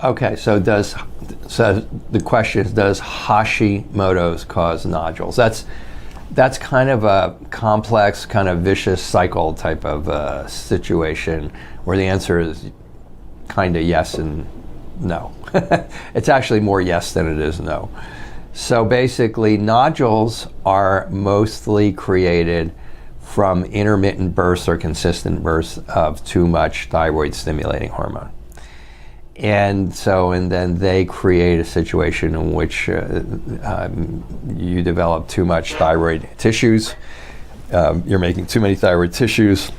Okay, so the question is, does Hashimoto's cause nodules? That's kind of a complex, kind of vicious cycle type of situation where the answer is kind of yes and no. It's actually more yes than it is no. So basically, nodules are mostly created from intermittent bursts or consistent bursts of too much thyroid stimulating hormone. And then they create a situation in which you develop too much thyroid tissues. You're making too many thyroid tissues.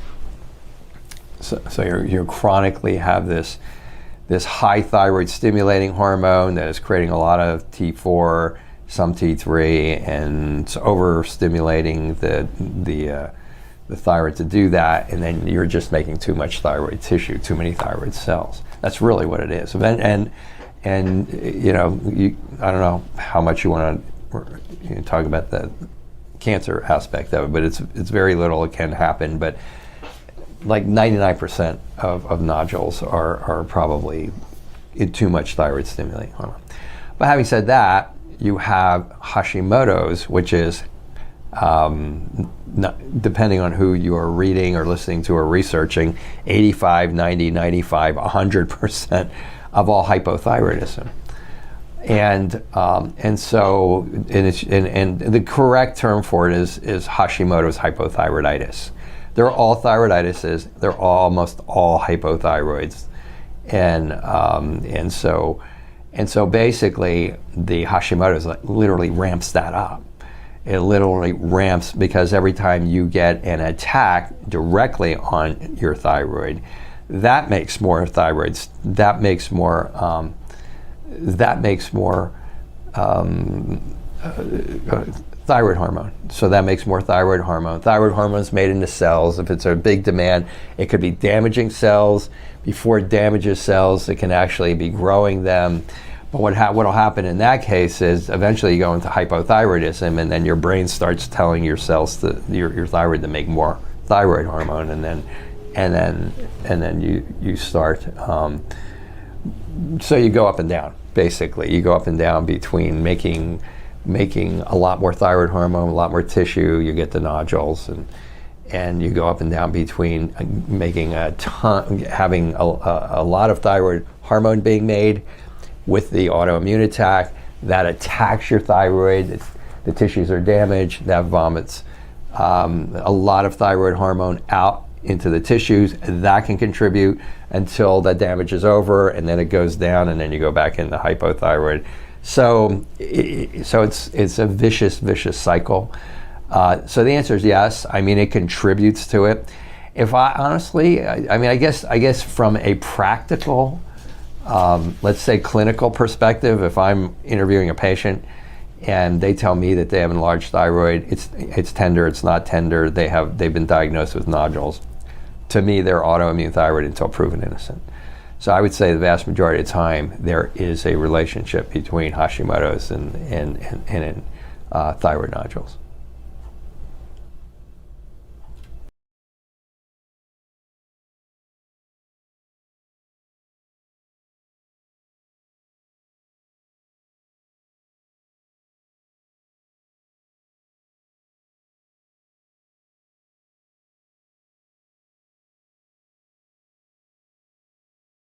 So you chronically have this high thyroid stimulating hormone that is creating a lot of T4, some T3, and it's overstimulating the thyroid to do that, and then you're just making too much thyroid tissue, too many thyroid cells. That's really what it is. And you know, I don't know how much you want to talk about the cancer aspect of it, but it's very little. It can happen, but like 99% of nodules are probably too much thyroid stimulating hormone. But having said that, you have Hashimoto's, which is depending on who you are reading or listening to or researching, 85, 90, 95, 100% of all hypothyroidism. And the correct term for it is Hashimoto's hypothyroiditis. They're all thyroiditis. They're almost all hypothyroids, and so basically the Hashimoto's literally ramps that up. It literally ramps because every time you get an attack directly on your thyroid, that makes more thyroids. That makes more thyroid hormone. So that makes more thyroid hormone. Thyroid hormone is made into cells. If it's a big demand, it could be damaging cells. Before it damages cells, it can actually be growing them. But what will happen in that case is eventually you go into hypothyroidism, and then your brain starts telling your cells, your thyroid, to make more thyroid hormone, and then you start. So you go up and down. Basically, you go up and down between making a lot more thyroid hormone, a lot more tissue. You get the nodules, and you go up and down between making a ton, having a lot of thyroid hormone being made, with the autoimmune attack that attacks your thyroid. The tissues are damaged. That vomits a lot of thyroid hormone out into the tissues. That can contribute until that damage is over, and then it goes down, and then you go back into hypothyroid. So it's a vicious cycle. So the answer is yes. I mean, it contributes to it. If I honestly, I guess from a practical, let's say clinical perspective, if I'm interviewing a patient and they tell me that they have enlarged thyroid, it's tender, it's not tender, they've been diagnosed with nodules. To me, they're autoimmune thyroid until proven innocent. So I would say the vast majority of the time there is a relationship between Hashimoto's and thyroid nodules.